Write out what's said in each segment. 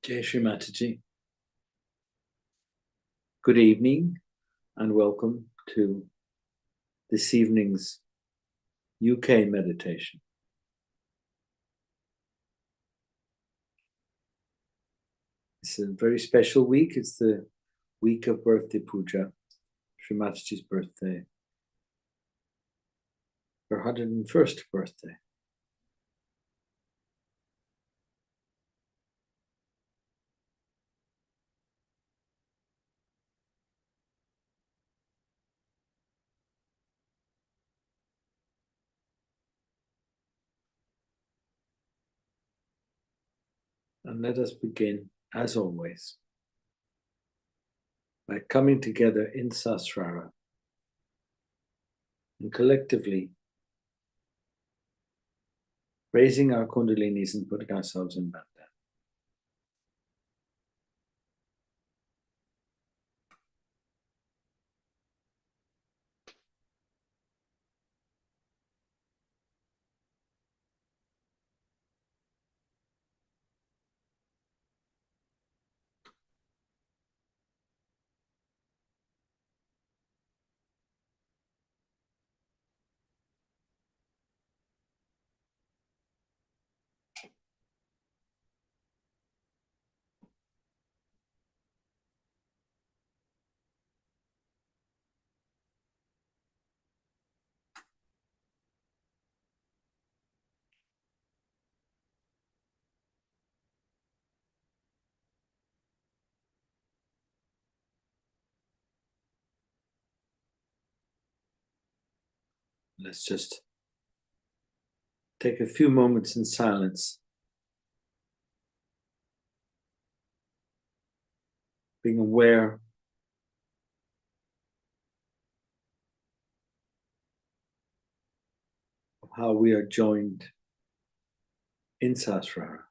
Jai Shri Mataji. Good evening and welcome to this evening's UK meditation. It's a very special week. It's the week of birthday puja, Shri Mataji's birthday, her 101st birthday. And let us begin, as always, by coming together in Sasrara and collectively raising our kundalinis and putting ourselves in Bandha. Let's just take a few moments in silence, being aware of how we are joined in Sasrara.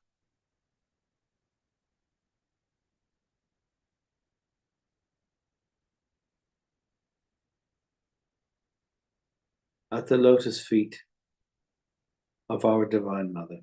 At the lotus feet of our Divine Mother.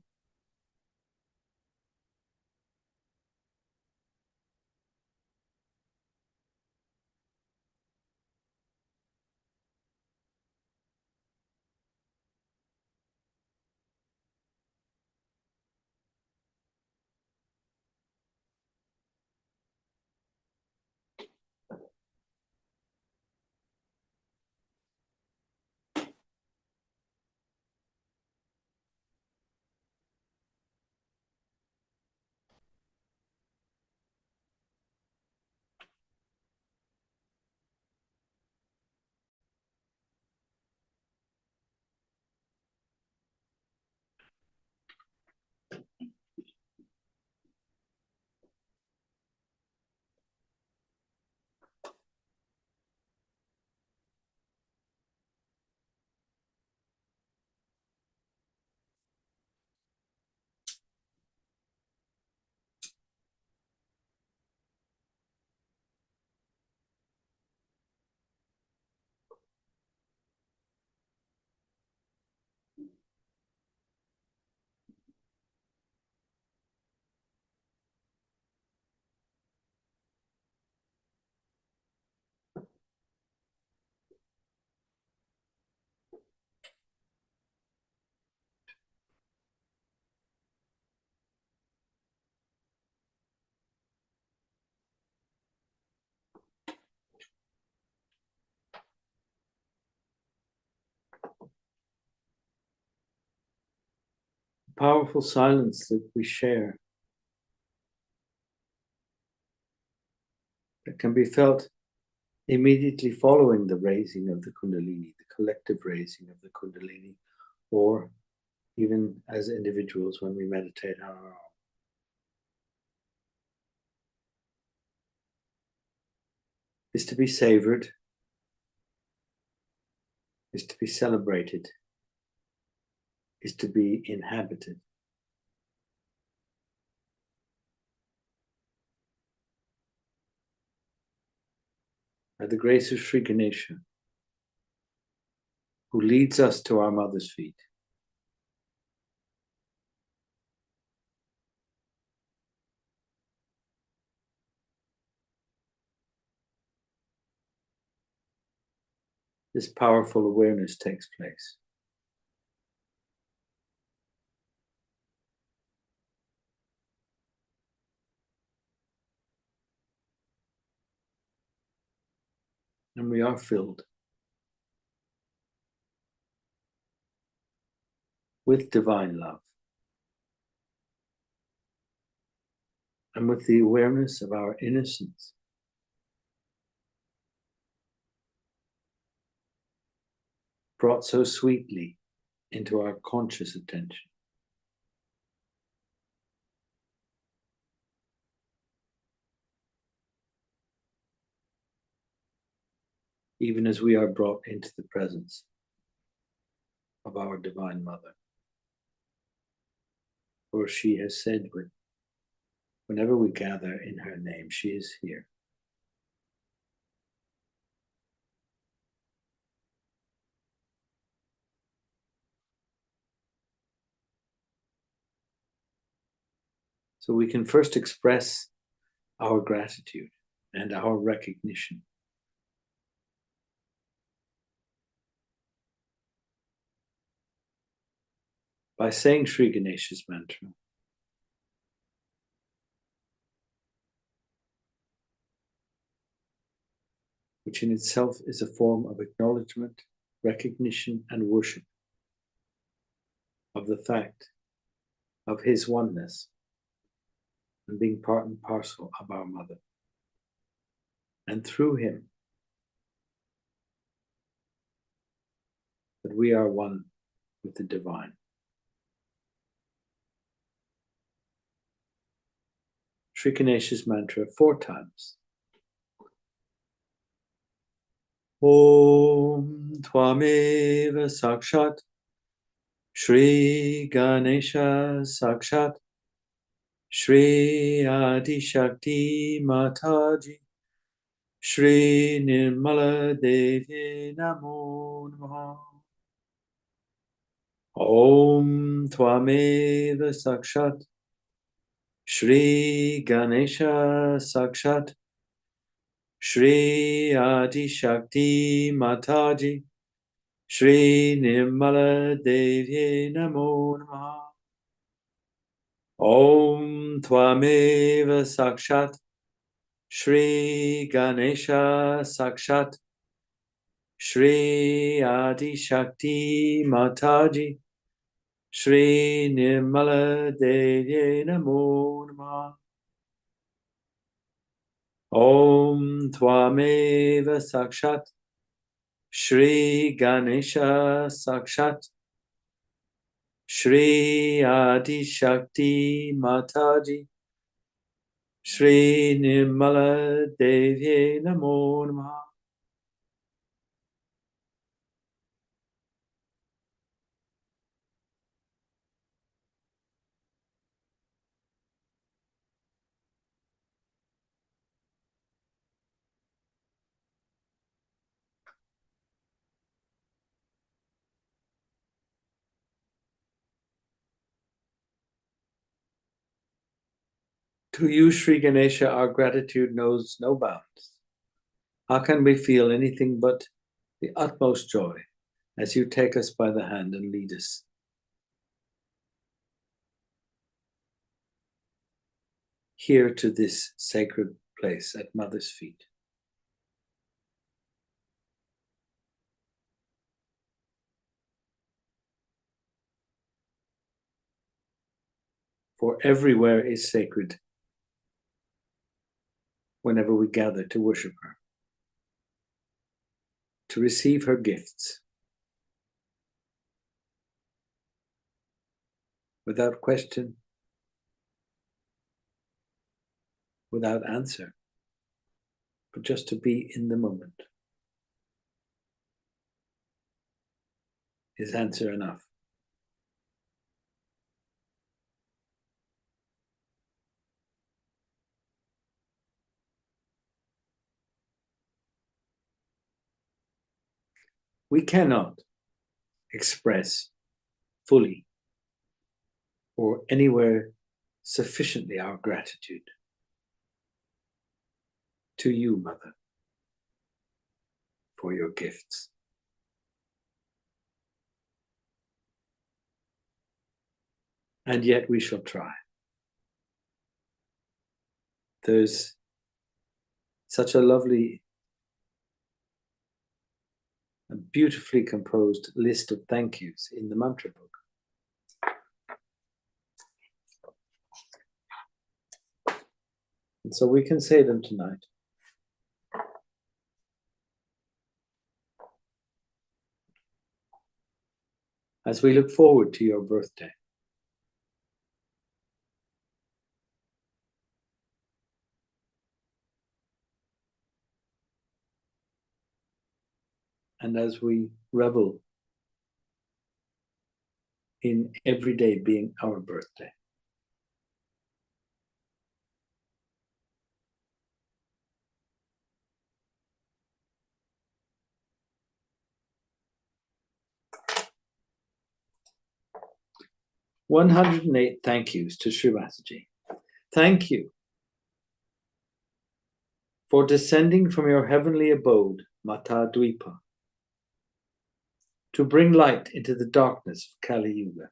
Powerful silence that we share that can be felt immediately following the raising of the Kundalini, the collective raising of the Kundalini, or even as individuals when we meditate on our own. Is to be savored, is to be celebrated, is to be inhabited. By the grace of Sri Ganesha, who leads us to our mother's feet. this powerful awareness takes place. And we are filled with divine love and with the awareness of our innocence, brought so sweetly into our conscious attention. Even as we are brought into the presence of our Divine Mother. For she has said, whenever we gather in her name, she is here. So we can first express our gratitude and our recognition by saying Sri Ganesha's mantra. Which in itself is a form of acknowledgement, recognition, and worship of the fact of his oneness and being part and parcel of our Mother. And through him, that we are one with the divine. Sri Ganesha's mantra 4 times. Om Tvameva Sakshat Shri Ganesha Sakshat Shri Adi Shakti Mataji Shri Nirmala Devi Namo Namaha. Om Tvameva Sakshat Shri Ganesha Sakshat Shri Adi Shakti Mataji Shri Nirmala Devi Namo Namaha. Om Tvameva Sakshat Shri Ganesha Sakshat Shri Adi Shakti Mataji Shri Nirmala Devi Namo Namaha. Om Tvameva Sakshat Shri Ganesha Sakshat Shri Adi Shakti Mataji Shri Nirmala Devi Namo Namaha. To you, Sri Ganesha, our gratitude knows no bounds. How can we feel anything but the utmost joy as you take us by the hand and lead us? Here to this sacred place at Mother's feet. For everywhere is sacred whenever we gather to worship her, to receive her gifts, without question, without answer, but just to be in the moment. Is answer enough? We cannot express fully or anywhere sufficiently our gratitude to you, Mother, for your gifts. and yet we shall try. There's such a lovely, a beautifully composed list of thank yous in the mantra book. And so we can say them tonight. As we look forward to your birthday. And as we revel in every day being our birthday. "108 thank yous to Sri Mataji. Thank you for descending from your heavenly abode, Mata Dvipa, to bring light into the darkness of Kali Yuga.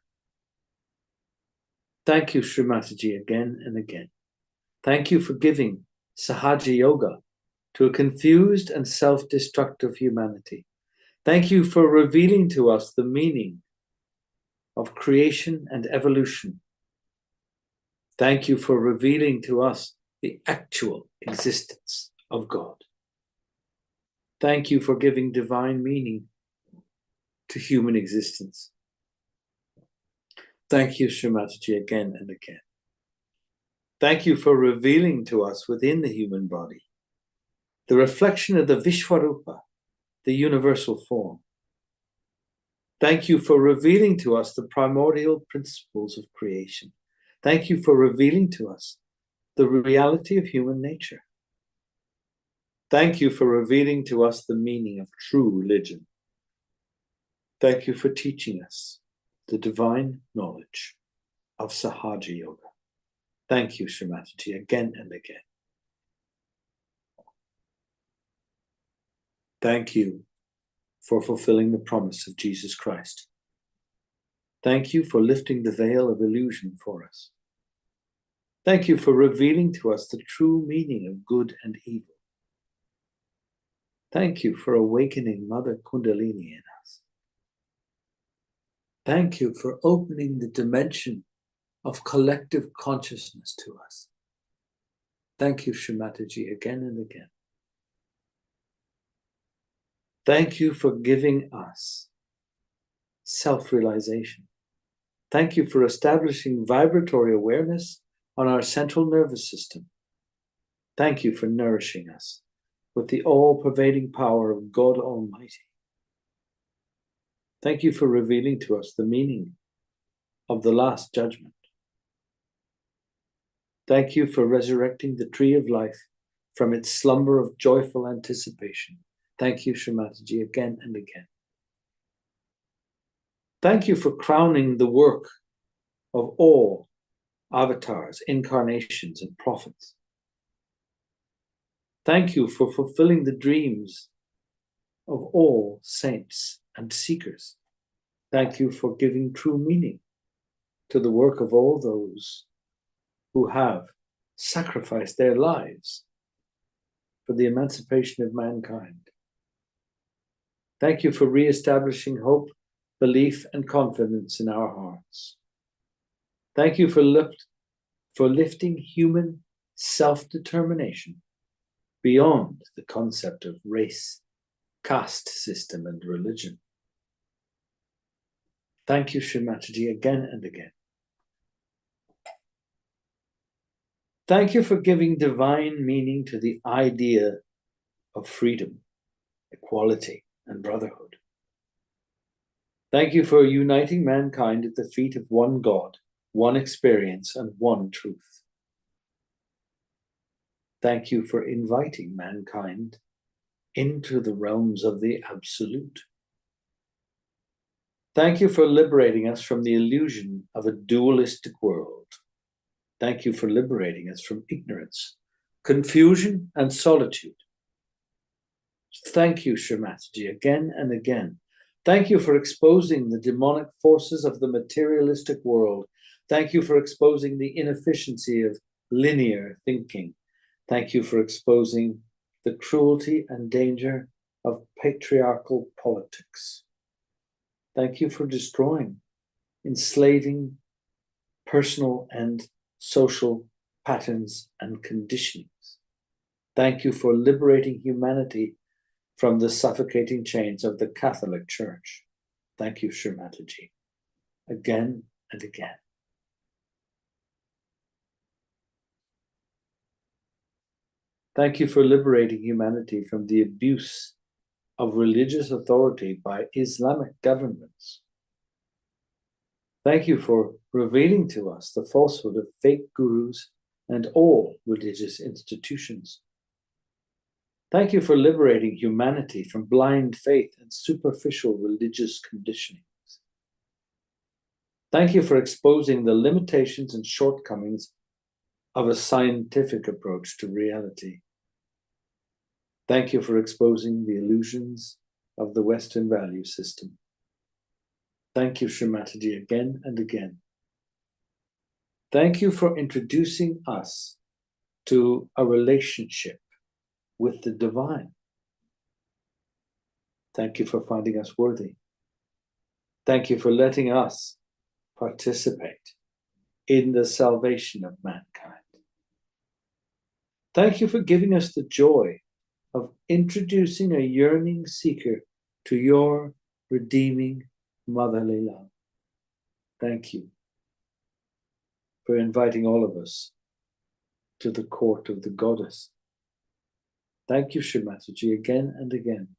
Thank you, Sri Mataji, again and again. Thank you for giving Sahaja Yoga to a confused and self-destructive humanity. Thank you for revealing to us the meaning of creation and evolution. Thank you for revealing to us the actual existence of God. Thank you for giving divine meaning to human existence. Thank you, Sri Mataji, again and again. Thank you for revealing to us within the human body the reflection of the Vishwarupa, the universal form. Thank you for revealing to us the primordial principles of creation. Thank you for revealing to us the reality of human nature. Thank you for revealing to us the meaning of true religion. Thank you for teaching us the divine knowledge of Sahaja Yoga. Thank you, Sri Mataji, again and again. Thank you for fulfilling the promise of Jesus Christ. Thank you for lifting the veil of illusion for us. Thank you for revealing to us the true meaning of good and evil. Thank you for awakening Mother Kundalini in us. Thank you for opening the dimension of collective consciousness to us. Thank you, Sri Mataji, again and again. Thank you for giving us self-realization. Thank you for establishing vibratory awareness on our central nervous system. Thank you for nourishing us with the all-pervading power of God Almighty. Thank you for revealing to us the meaning of the Last Judgment. Thank you for resurrecting the tree of life from its slumber of joyful anticipation. Thank you, Sri Mataji, again and again. Thank you for crowning the work of all avatars, incarnations, and prophets. Thank you for fulfilling the dreams of all saints and seekers. Thank you for giving true meaning to the work of all those who have sacrificed their lives for the emancipation of mankind. Thank you for re-establishing hope, belief, and confidence in our hearts. Thank you for lifting human self-determination beyond the concept of race, caste system, and religion. Thank you, Sri Mataji, again and again. Thank you for giving divine meaning to the idea of freedom, equality, and brotherhood. Thank you for uniting mankind at the feet of one God, one experience, and one truth. Thank you for inviting mankind into the realms of the absolute. Thank you for liberating us from the illusion of a dualistic world. Thank you for liberating us from ignorance, confusion, and solitude. Thank you, Sri Mataji, again and again. Thank you for exposing the demonic forces of the materialistic world Thank you for exposing the inefficiency of linear thinking. Thank you for exposing the cruelty and danger of patriarchal politics. Thank you for destroying, enslaving personal and social patterns and conditionings. Thank you for liberating humanity from the suffocating chains of the Catholic Church. Thank you, Shri Mataji, again and again. Thank you for liberating humanity from the abuse of religious authority by Islamic governments. Thank you for revealing to us the falsehood of fake gurus and all religious institutions. Thank you for liberating humanity from blind faith and superficial religious conditionings. Thank you for exposing the limitations and shortcomings of a scientific approach to reality. Thank you for exposing the illusions of the Western value system. Thank you, Shri Mataji, again and again. Thank you for introducing us to a relationship with the divine. Thank you for finding us worthy. Thank you for letting us participate in the salvation of mankind. Thank you for giving us the joy of introducing a yearning seeker to your redeeming motherly love. Thank you for inviting all of us to the court of the goddess. Thank you, Shri Mataji, again and again.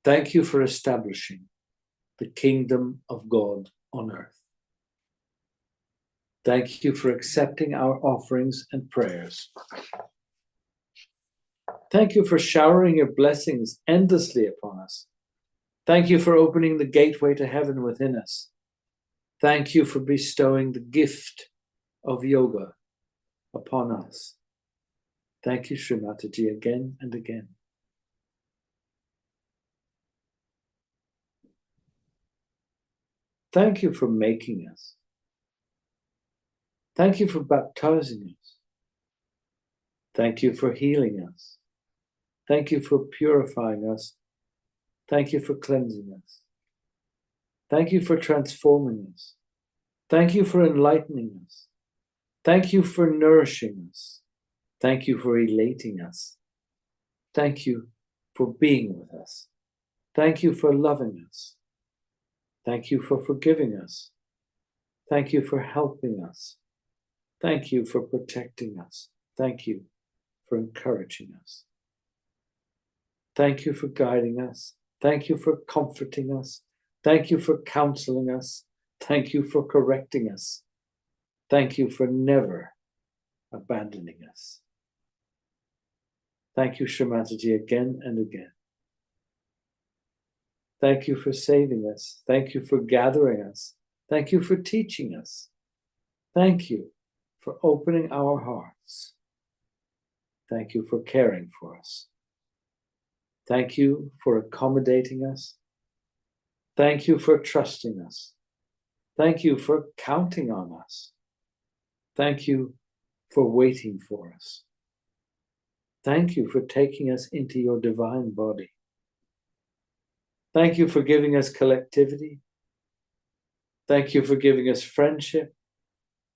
Thank you for establishing the kingdom of God on earth. Thank you for accepting our offerings and prayers. Thank you for showering your blessings endlessly upon us. Thank you for opening the gateway to heaven within us. Thank you for bestowing the gift of yoga upon us. Thank you, Shri Mataji, again and again. Thank you for making us. Thank you for baptizing us. Thank you for healing us. Thank you for purifying us. Thank you for cleansing us. Thank you for transforming us. Thank you for enlightening us. Thank you for nourishing us. Thank you for elating us. Thank you for being with us. Thank you for loving us. Thank you for forgiving us. Thank you for helping us. Thank you for protecting us. Thank you for encouraging us. Thank you for guiding us. Thank you for comforting us. Thank you for counseling us. Thank you for correcting us. Thank you for never abandoning us. Thank you, Shri Mataji, again and again. Thank you for saving us. Thank you for gathering us. Thank you for teaching us. Thank you for opening our hearts. Thank you for caring for us. Thank you for accommodating us. Thank you for trusting us. Thank you for counting on us. Thank you for waiting for us. Thank you for taking us into your divine body. Thank you for giving us collectivity. Thank you for giving us friendship.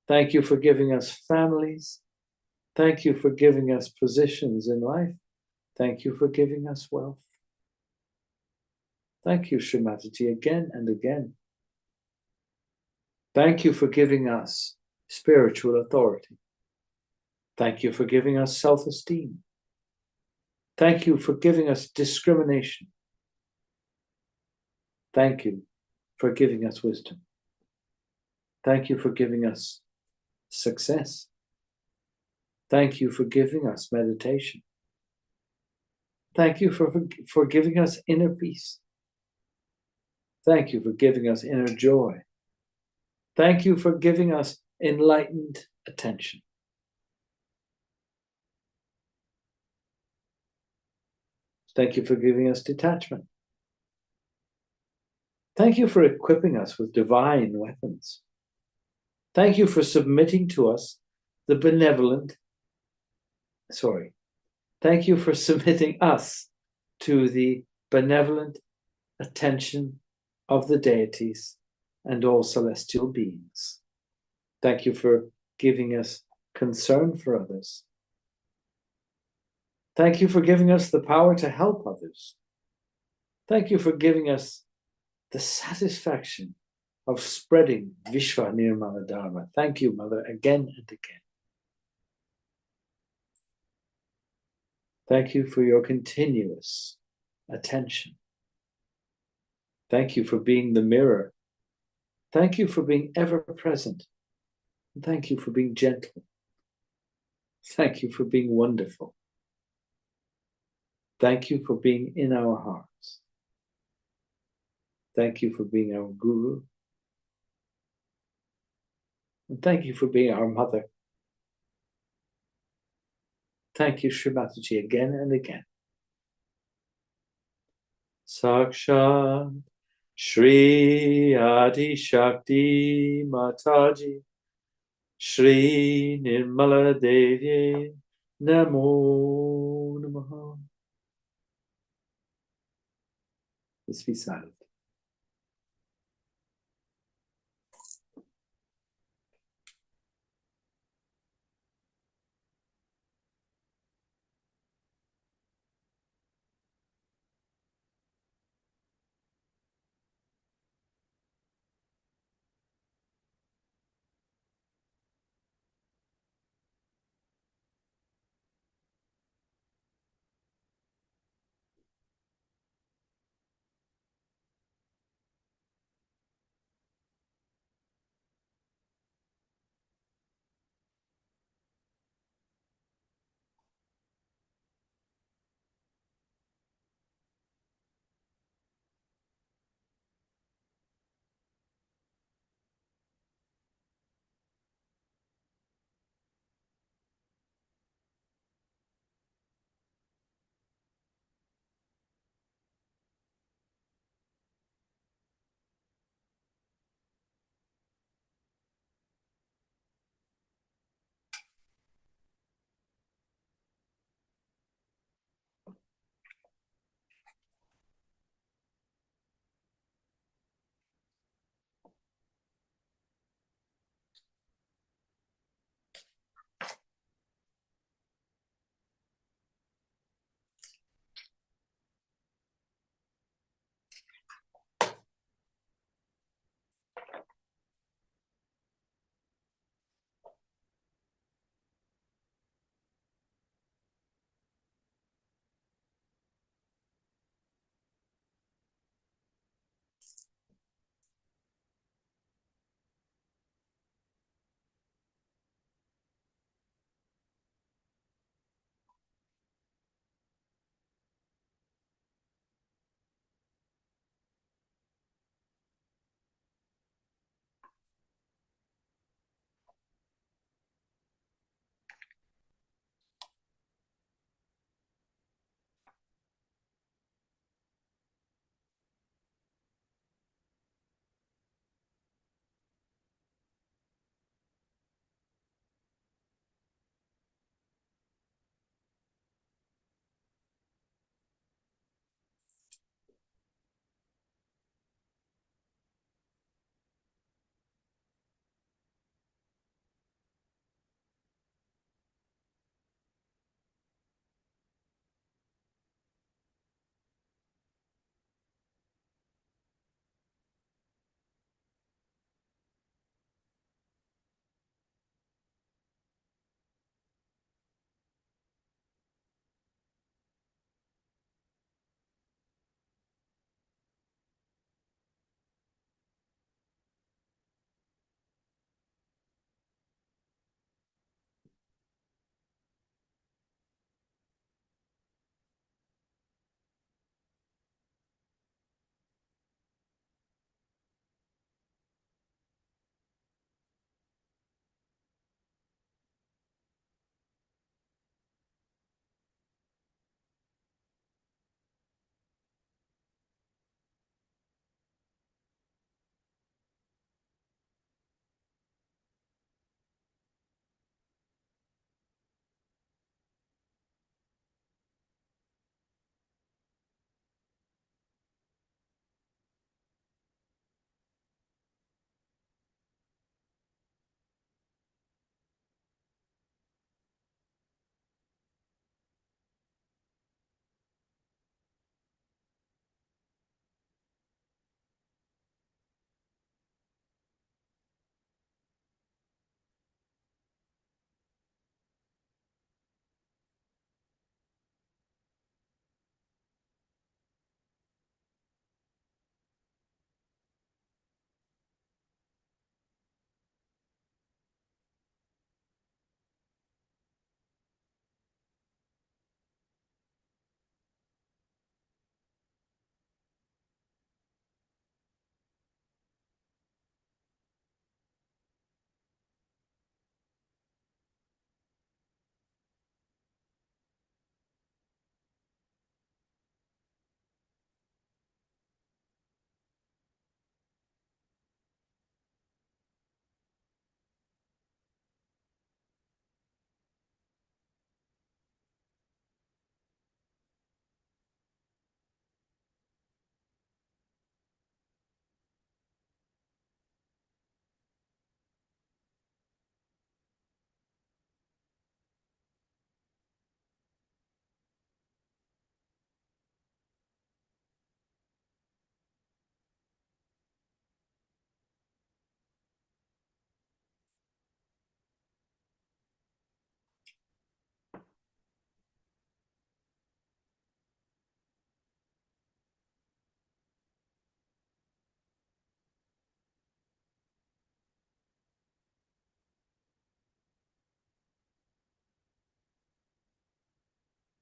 Thank you for giving us families. Thank you for giving us positions in life. Thank you for giving us wealth. Thank you, Shri Mataji, again and again. Thank you for giving us spiritual authority. Thank you for giving us self-esteem. Thank you for giving us discrimination. Thank you for giving us wisdom. Thank you for giving us success. Thank you for giving us meditation. Thank you for giving us inner peace. Thank you for giving us inner joy. Thank you for giving us enlightened attention. Thank you for giving us detachment. Thank you for equipping us with divine weapons. Thank you for submitting to us the benevolent, thank you for submitting us to the benevolent attention of the deities and all celestial beings. Thank you for giving us concern for others. Thank you for giving us the power to help others. Thank you for giving us the satisfaction of spreading Vishva Nirmala Dharma. Thank you, Mother, again and again. Thank you for your continuous attention. Thank you for being the mirror. Thank you for being ever present. Thank you for being gentle. Thank you for being wonderful. Thank you for being in our hearts. Thank you for being our guru. And thank you for being our mother. Thank you, Shri Mataji, again and again. Sakshat Shri Adi Shakti Mataji Shri Nirmala Devi Namo Namaha. Let's be silent.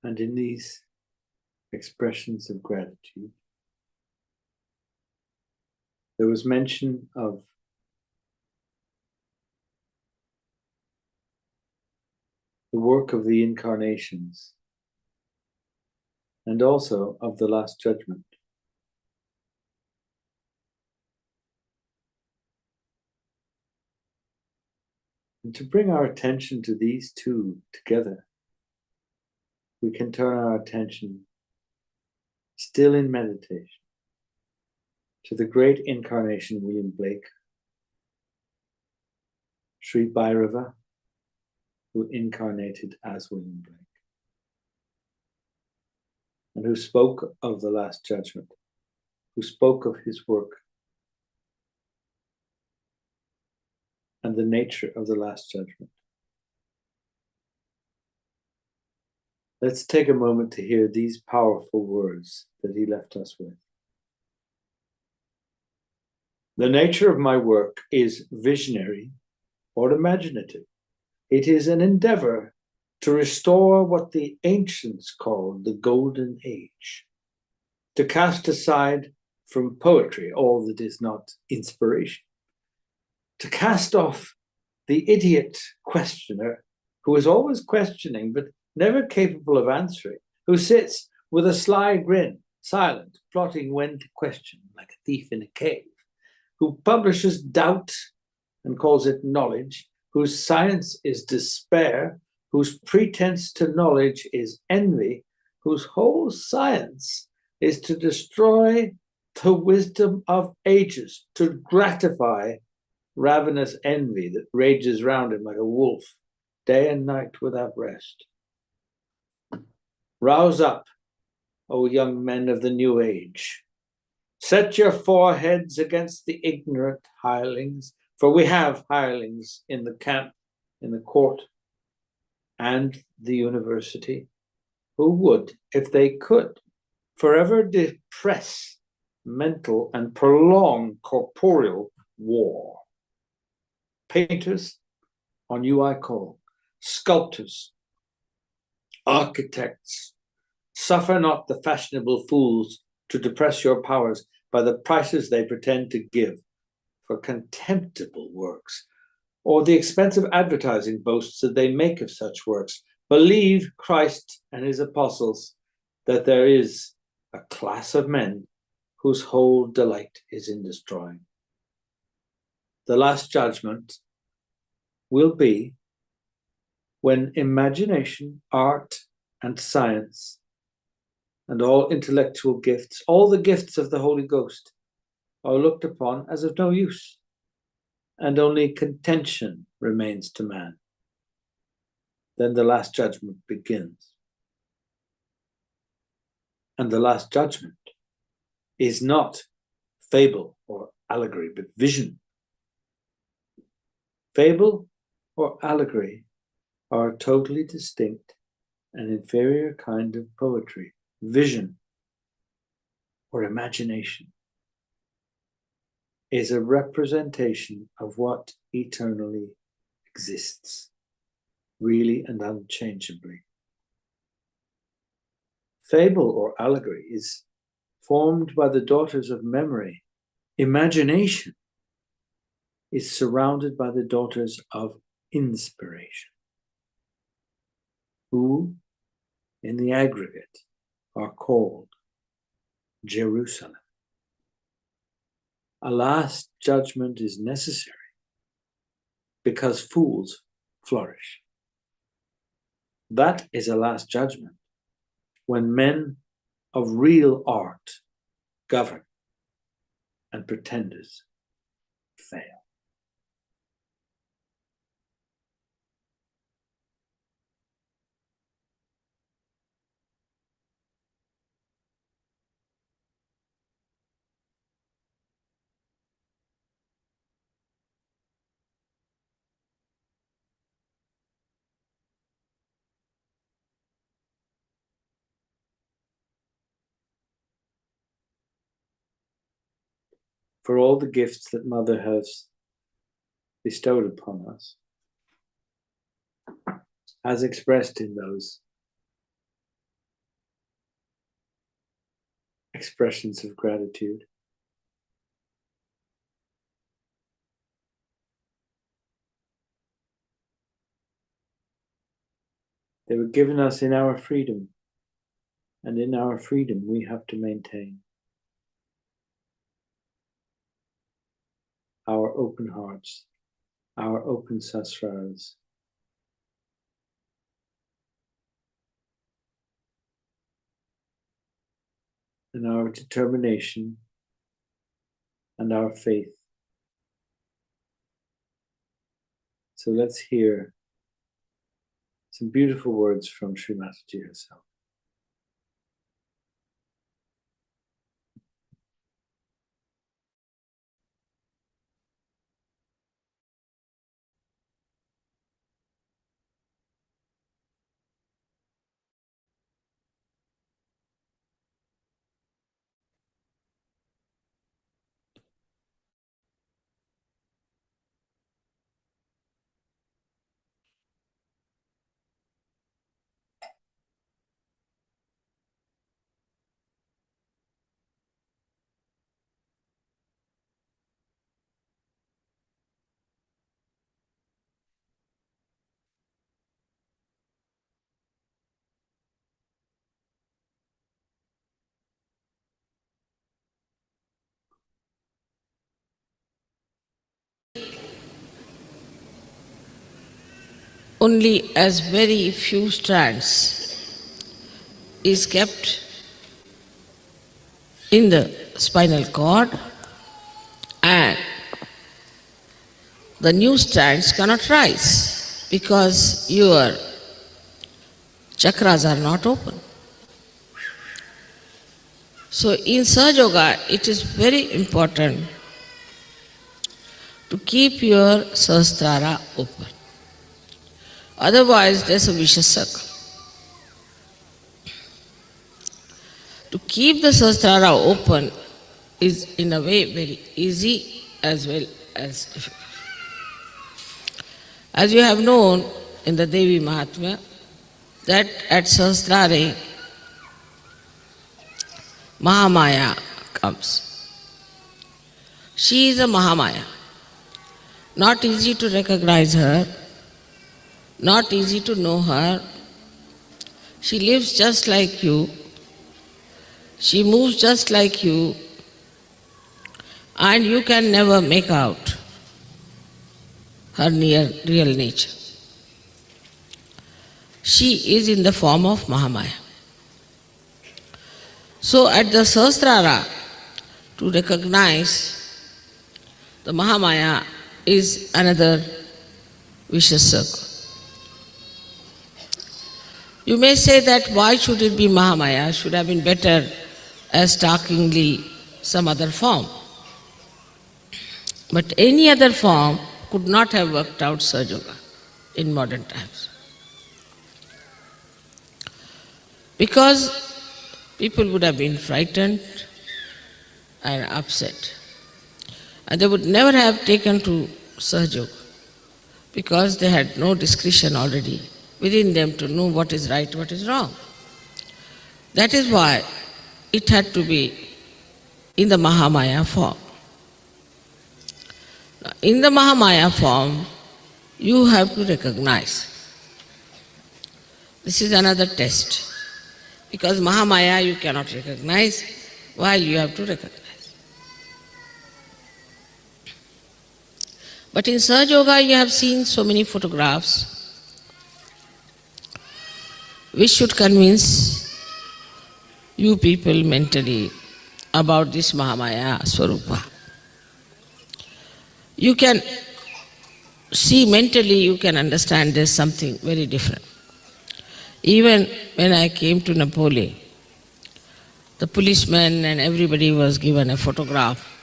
And in these expressions of gratitude, there was mention of the work of the incarnations and also of the Last Judgment. And to bring our attention to these two together, we can turn our attention, still in meditation, to the great incarnation William Blake, Sri Bhairava, who incarnated as William Blake, and who spoke of the Last Judgment, who spoke of his work and the nature of the Last Judgment. Let's take a moment to hear these powerful words that he left us with. The nature of my work is visionary or imaginative. It is an endeavor to restore what the ancients called the Golden Age, to cast aside from poetry all that is not inspiration, to cast off the idiot questioner who is always questioning but never capable of answering, who sits with a sly grin, silent, plotting when to question like a thief in a cave, who publishes doubt and calls it knowledge, whose science is despair, whose pretense to knowledge is envy, whose whole science is to destroy the wisdom of ages, to gratify ravenous envy that rages round him like a wolf, day and night without rest. Rouse up, O young men of the new age. Set your foreheads against the ignorant hirelings, for we have hirelings in the camp, in the court, and the university, who would, if they could, forever depress mental and prolong corporeal war. Painters, on you I call, sculptors, architects, suffer not the fashionable fools to depress your powers by the prices they pretend to give for contemptible works, or the expensive advertising boasts that they make of such works. Believe Christ and his apostles that there is a class of men whose whole delight is in destroying. The Last Judgment will be when imagination, art, and science, and all intellectual gifts, all the gifts of the Holy Ghost, are looked upon as of no use, and only contention remains to man. Then the Last Judgment begins. And the Last Judgment is not fable or allegory, but vision. Fable or allegory are a totally distinct and inferior kind of poetry. Vision or imagination is a representation of what eternally exists, really and unchangeably. Fable or allegory is formed by the daughters of memory. Imagination is surrounded by the daughters of inspiration, who, in the aggregate, are called Jerusalem. A last judgment is necessary because fools flourish. That is a last judgment when men of real art govern and pretenders fail. For all the gifts that Mother has bestowed upon us, as expressed in those expressions of gratitude. They were given us in our freedom, and in our freedom we have to maintain our open hearts, our open sasraras. And our determination and our faith. So let's hear some beautiful words from Sri Mataji herself. Only as very few strands is kept in the spinal cord, and the new strands cannot rise because your chakras are not open. So in Sahaja Yoga, it is very important to keep your Sahasrara open. Otherwise, there's a vicious circle. To keep the Sahasrara open is in a way very easy as well as difficult. As you have known in the Devi Mahatmya, that at Sahasrare, Mahamaya comes. She is a Mahamaya. Not easy to recognize her, not easy to know her. She lives just like you, she moves just like you, and you can never make out her real nature. She is in the form of Mahamaya. So at the Sahasrara, to recognize the Mahamaya is another vicious circle. You may say that why should it be Mahamaya? Should have been better as starkingly some other form. But any other form could not have worked out Sahaja Yoga in modern times. Because people would have been frightened and upset. And they would never have taken to Sahaja Yoga because they had no discretion already within them to know what is right, what is wrong. That is why it had to be in the Mahamaya form. Now, in the Mahamaya form, you have to recognize. This is another test. Because Mahamaya you cannot recognize, while you have to recognize. But in Sahaja Yoga you have seen so many photographs which should convince you people mentally about this Mahamaya Swarupa. You can see mentally, you can understand there's something very different. Even when I came to Napoli, the policemen and everybody was given a photograph,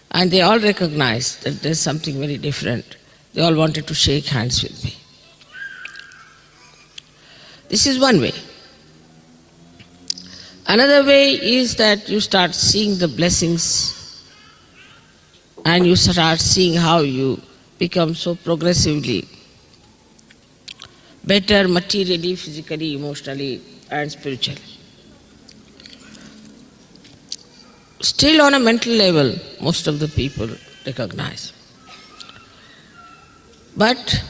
and they all recognized that there's something very different. They all wanted to shake hands with me. This is one way. Another way is that you start seeing the blessings and you start seeing how you become so progressively better materially, physically, emotionally and spiritually. Still on a mental level, most of the people recognize. But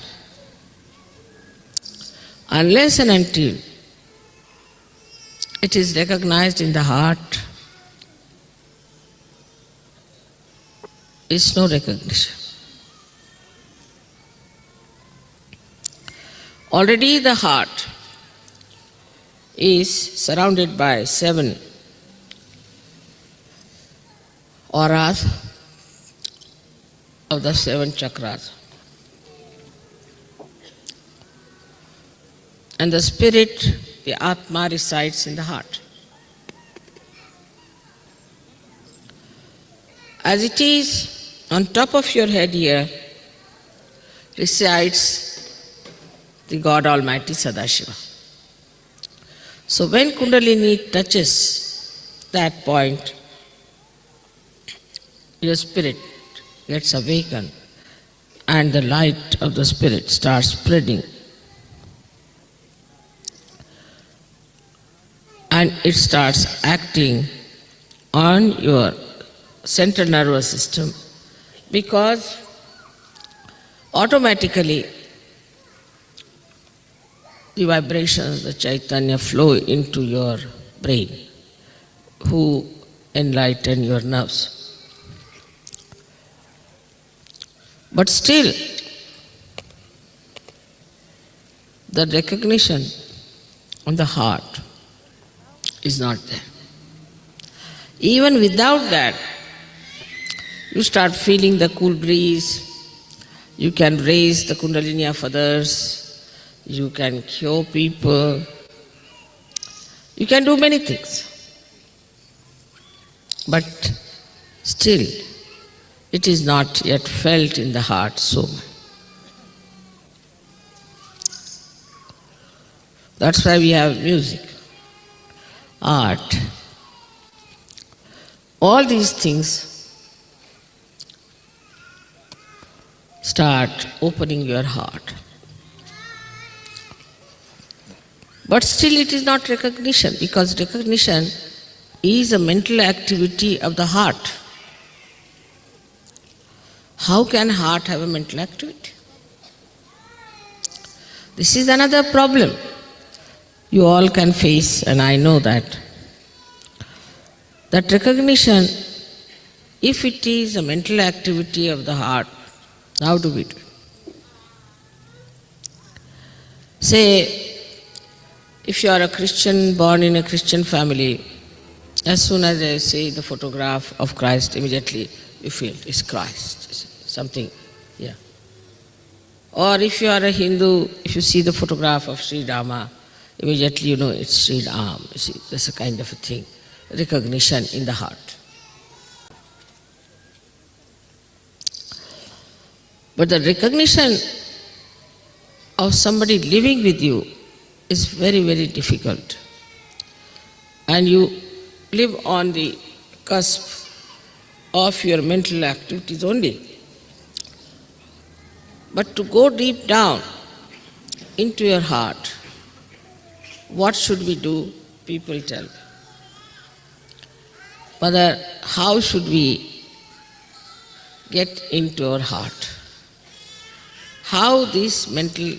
unless and until it is recognized in the heart, is no recognition. Already the heart is surrounded by 7 auras of the 7 chakras. And the spirit, the Atma, resides in the heart. As it is on top of your head here, resides the God Almighty Sadashiva. So when Kundalini touches that point, your spirit gets awakened and the light of the spirit starts spreading. And it starts acting on your central nervous system, because automatically the vibrations, the Chaitanya flow into your brain, who enlighten your nerves. But still, the recognition on the heart is not there. Even without that, you start feeling the cool breeze, you can raise the Kundalini of others, you can cure people, you can do many things. But still, it is not yet felt in the heart so much. That's why we have music, art. All these things start opening your heart. But still it is not recognition, because recognition is a mental activity of the heart. How can heart have a mental activity? This is another problem you all can face, and I know that. That recognition, if it is a mental activity of the heart, how do we do it? Say, if you are a Christian, born in a Christian family, as soon as I see the photograph of Christ, immediately you feel it's Christ, it's something, yeah. Or if you are a Hindu, if you see the photograph of Sri Rama, immediately you know it's Sri Ram. You see, that's a kind of a thing, recognition in the heart. But the recognition of somebody living with you is very, very difficult. And you live on the cusp of your mental activities only. But to go deep down into your heart, what should we do? People tell me. Mother, how should we get into our heart? How this mental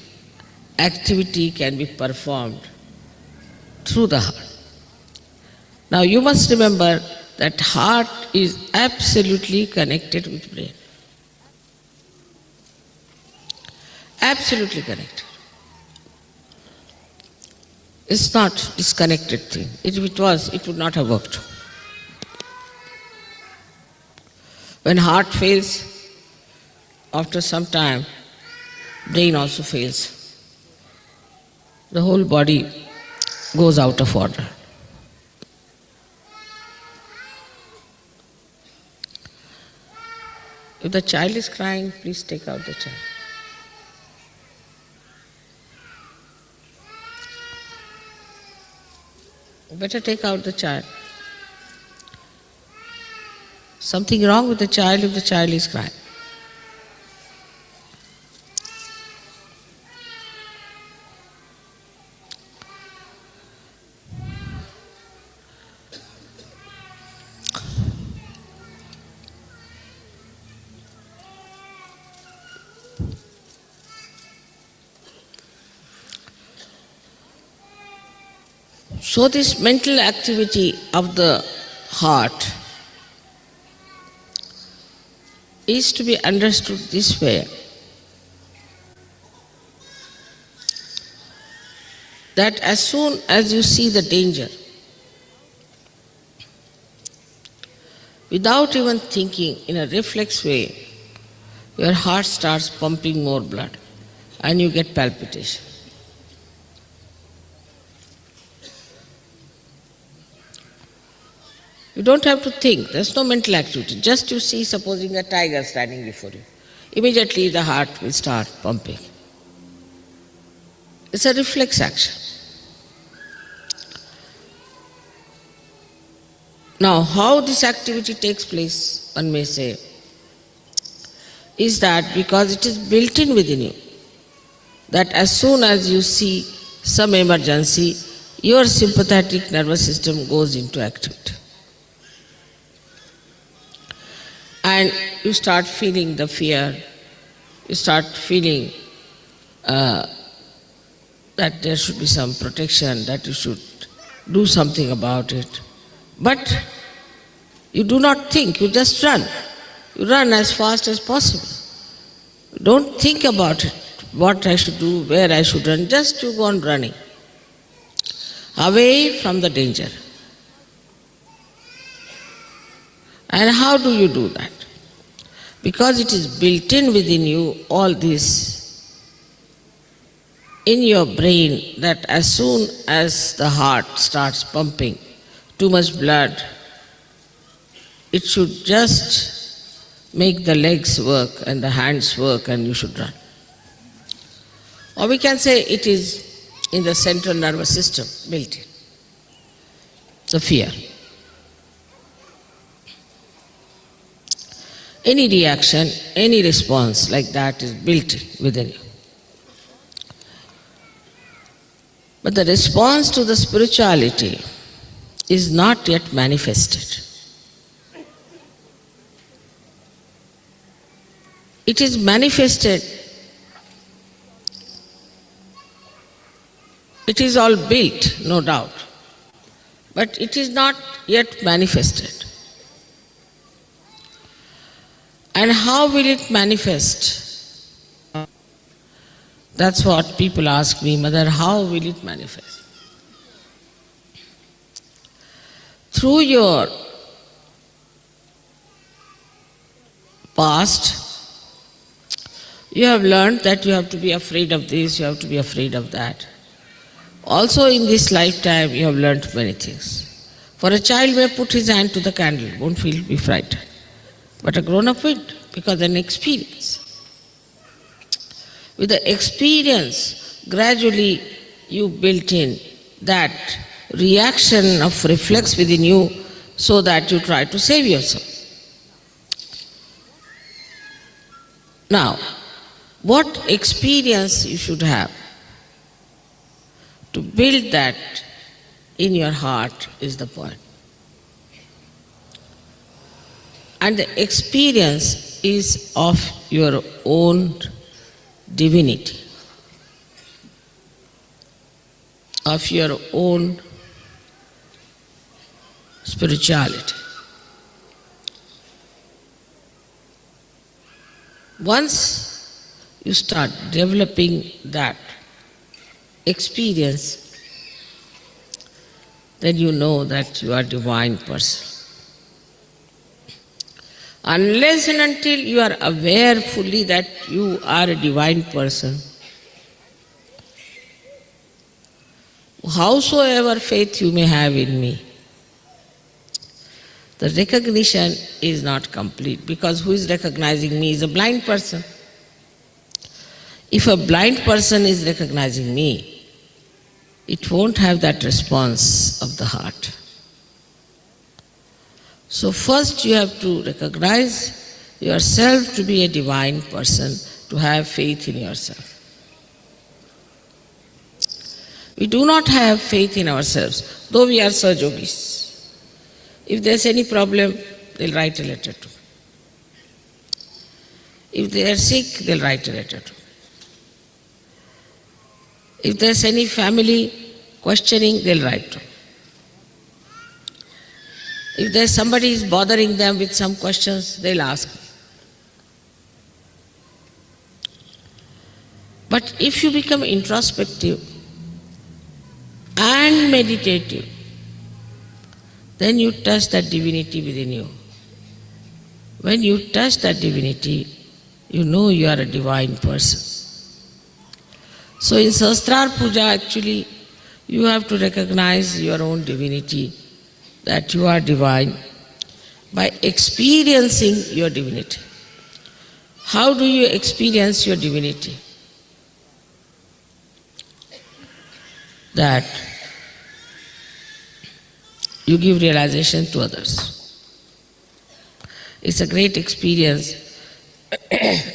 activity can be performed through the heart? Now you must remember that heart is absolutely connected with brain. Absolutely connected. It's not disconnected thing. If it was, it would not have worked. When heart fails, after some time, brain also fails. The whole body goes out of order. If the child is crying, please take out the child. Better take out the child. Something wrong with the child if the child is crying. So this mental activity of the heart is to be understood this way, that as soon as you see the danger, without even thinking, in a reflex way, your heart starts pumping more blood and you get palpitation. You don't have to think, there's no mental activity. Just you see, supposing a tiger standing before you, immediately the heart will start pumping. It's a reflex action. Now, how this activity takes place, one may say, is that because it is built in within you, that as soon as you see some emergency, your sympathetic nervous system goes into activity. And you start feeling the fear, you start feeling that there should be some protection, that you should do something about it. But you do not think, you just run. You run as fast as possible. You don't think about it, what I should do, where I should run, just you go on running, away from the danger. And how do you do that? Because it is built in within you, all this, in your brain, that as soon as the heart starts pumping too much blood, it should just make the legs work and the hands work and you should run. Or we can say it is in the central nervous system built in, the fear. Any reaction, any response like that is built in within you. But the response to the spirituality is not yet manifested. It is manifested, it is all built, no doubt, but it is not yet manifested. And how will it manifest? That's what people ask me, Mother, how will it manifest? Through your past, you have learned that you have to be afraid of this, you have to be afraid of that. Also in this lifetime, you have learned many things. For a child may put his hand to the candle, won't be frightened. But a grown-up will, because an experience. With the experience, gradually you built in that reaction of reflex within you so that you try to save yourself. Now, what experience you should have to build that in your heart is the point. And the experience is of your own divinity, of your own spirituality. Once you start developing that experience, then you know that you are a divine person. Unless and until you are aware fully that you are a divine person, howsoever faith you may have in me, the recognition is not complete, because who is recognizing me is a blind person. If a blind person is recognizing me, it won't have that response of the heart. So first you have to recognize yourself to be a divine person, to have faith in yourself. We do not have faith in ourselves, though we are Sahajogis. If there's any problem, they'll write a letter to me. If they are sick, they'll write a letter to me. If there's any family questioning, they'll write to. If there's somebody is bothering them with some questions, they'll ask. But if you become introspective and meditative, then you touch that divinity within you. When you touch that divinity, you know you are a divine person. So in Sahasrar Puja, actually, you have to recognize your own divinity, that you are divine, by experiencing your divinity. How do you experience your divinity? That you give realization to others. It's a great experience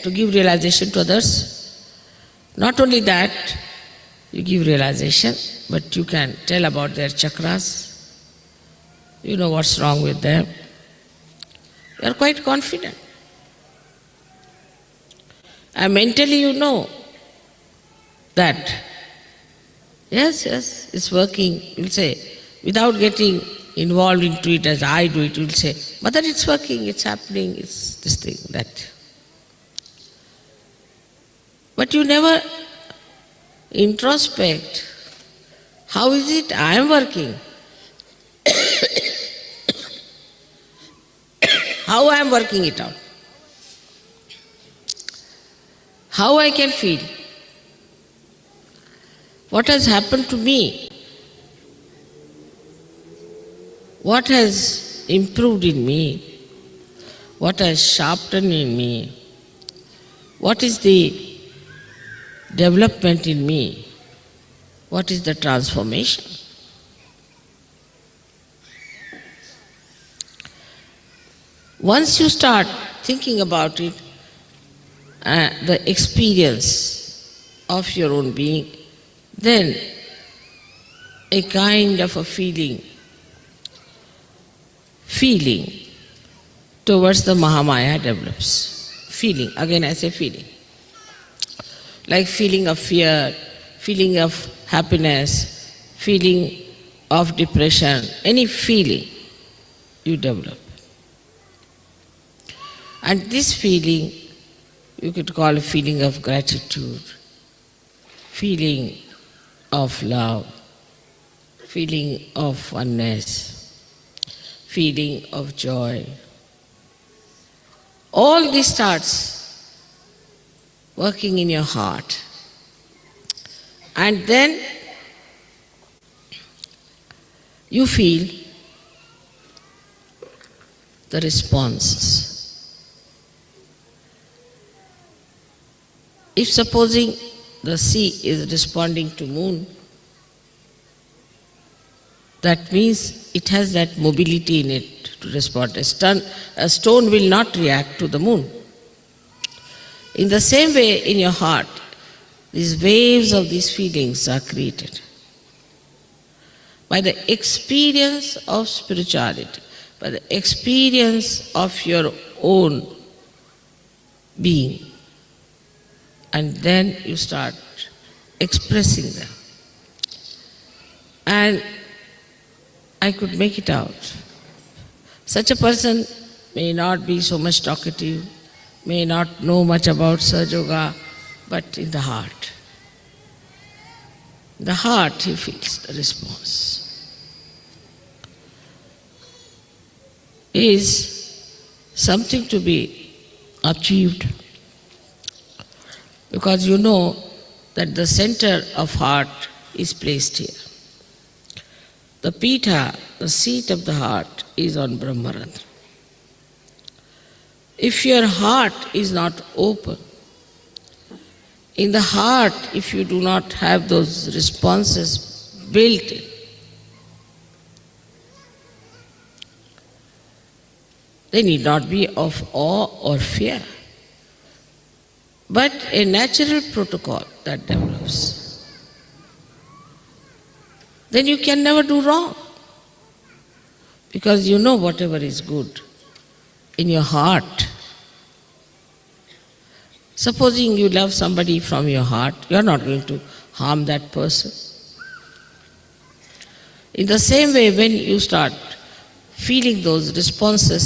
to give realization to others. Not only that, you give realization, but you can tell about their chakras. You know what's wrong with them. You are quite confident. And mentally you know that, yes, it's working. You'll say, without getting involved into it as I do it, you'll say, Mother, it's working, it's happening, it's this thing, that. But you never introspect. How is it I am working? How I am working it out? How I can feel? What has happened to me? What has improved in me? What has sharpened in me? What is the development in me? What is the transformation? Once you start thinking about it, the experience of your own being, then a kind of a feeling towards the Mahamaya develops. Feeling, again I say feeling. Like feeling of fear, feeling of happiness, feeling of depression, any feeling you develop. And this feeling you could call a feeling of gratitude, feeling of love, feeling of oneness, feeling of joy. All this starts working in your heart. And then you feel the responses. If supposing the sea is responding to moon, that means it has that mobility in it to respond. A stone will not react to the moon. In the same way, in your heart, these waves of these feelings are created. By the experience of spirituality, by the experience of your own being, and then you start expressing them. And I could make it out. Such a person may not be so much talkative, may not know much about Sahaja Yoga, but in the heart he feels the response. Is something to be achieved, because you know that the center of heart is placed here. The Pitha, the seat of the heart, is on Brahmarandra. If your heart is not open, in the heart, if you do not have those responses built in, they need not be of awe or fear, but a natural protocol that develops. Then you can never do wrong, because you know whatever is good in your heart. Supposing you love somebody from your heart, you are not going to harm that person. In the same way, when you start feeling those responses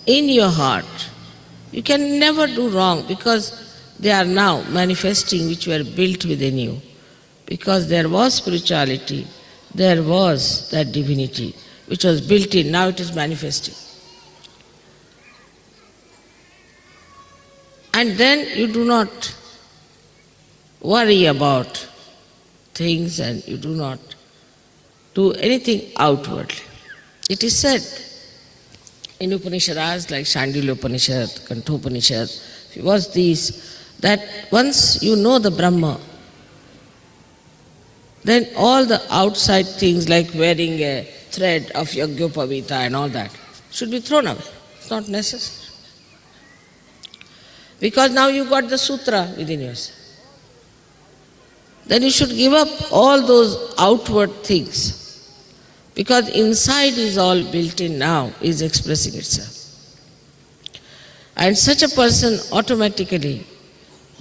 in your heart, you can never do wrong because they are now manifesting which were built within you. Because there was spirituality, there was that divinity which was built in, now it is manifesting. And then you do not worry about things and you do not do anything outwardly. It is said in Upanishads like Shandilya Upanishad, Kantopanishad, was these, that once you know the Brahma, then all the outside things like wearing a thread of Yagyopavita and all that should be thrown away. It's not necessary. Because now you got the sutra within yourself. Then you should give up all those outward things. Because inside is all built in now, is expressing itself. And such a person automatically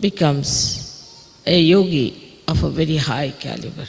becomes a yogi of a very high caliber.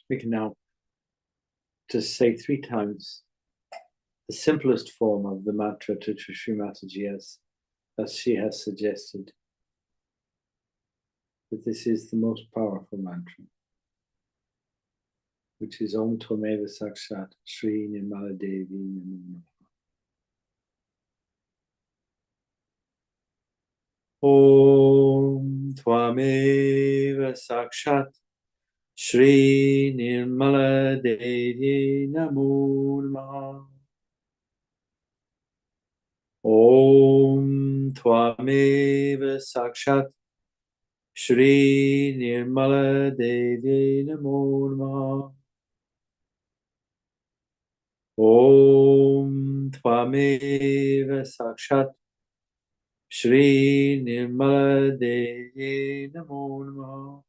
We can now just say 3 times the simplest form of the mantra to Sri Mataji as she has suggested. That this is the most powerful mantra, which is Om Tvameva Sakshat Shri Nirmala Devi Namo. Om Tvameva Sakshat Shri Nirmala Devi Namo Namaha. Om Tvameva Sakshat Shri Nirmala Devi Namo Namaha. Om Tvameva Sakshat Shri Nirmala Devi Namo Namaha.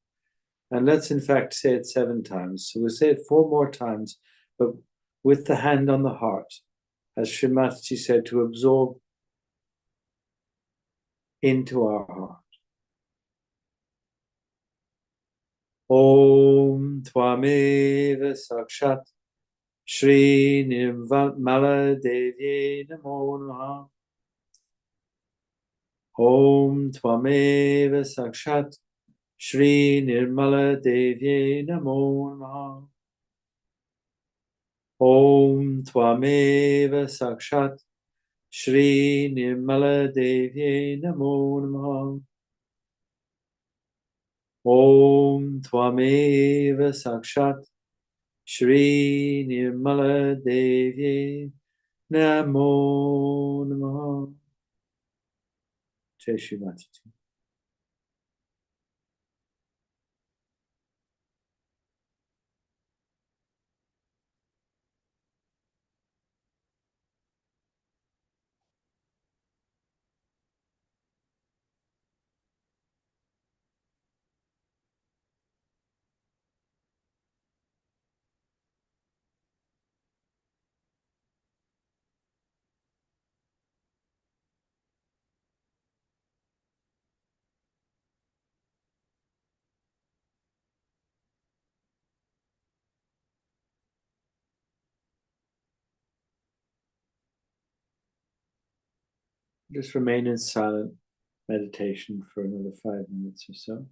And let's in fact say it 7 times. So we'll say it 4 more times, but with the hand on the heart, as Sri Mataji said, to absorb into our heart. Om Tvameva Sakshat Shri Nirmala Devi Namo Namaha. Om Tvameva Sakshat Shri Nirmala Devi Namo Namaha. Om Tvameva Sakshat Shri Nirmala Devi Namo Namaha. Om Tvameva Sakshat Shri Nirmala Devi Namo Namaha. Jai Shri Mataji. Just remain in silent meditation for another 5 minutes or so.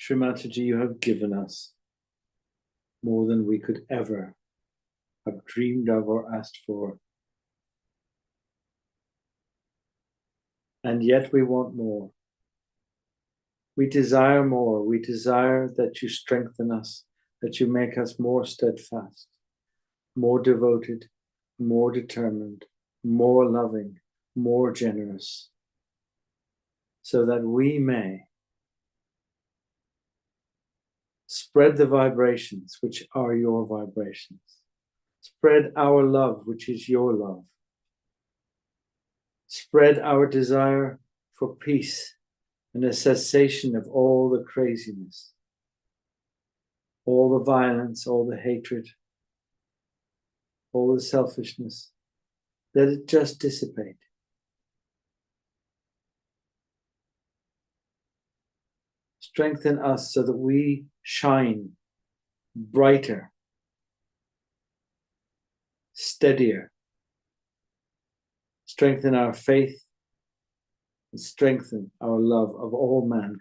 Shri Mataji, you have given us more than we could ever have dreamed of or asked for. And yet we want more. We desire more. We desire that you strengthen us, that you make us more steadfast, more devoted, more determined, more loving, more generous, so that we may spread the vibrations which are your vibrations, spread our love which is your love, spread our desire for peace and a cessation of all the craziness, all the violence, all the hatred, all the selfishness. Let it just dissipate. Strengthen us so that we shine brighter, steadier. Strengthen our faith and strengthen our love of all mankind.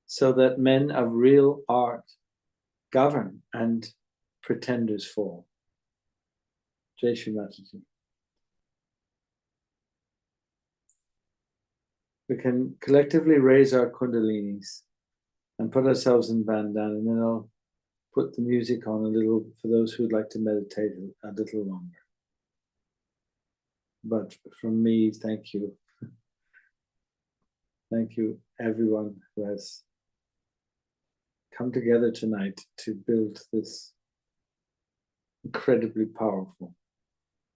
So that men of real art govern and pretenders fall. Jai Shri Mataji. We can collectively raise our kundalinis and put ourselves in bandana, and then I'll put the music on a little for those who would like to meditate a little longer. But from me, thank you. Thank you, everyone who has come together tonight to build this incredibly powerful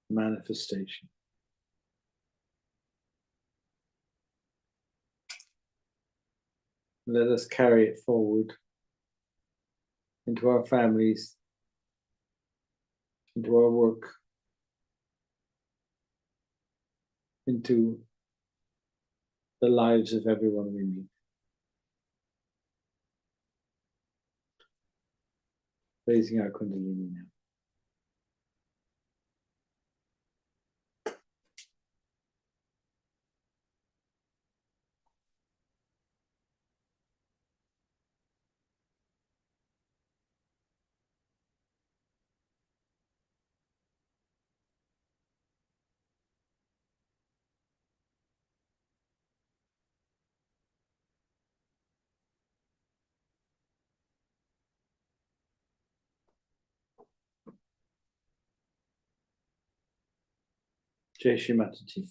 manifestation. Let us carry it forward into our families, into our work, into the lives of everyone we meet. Raising our kundalini now. Jai Shri Mataji.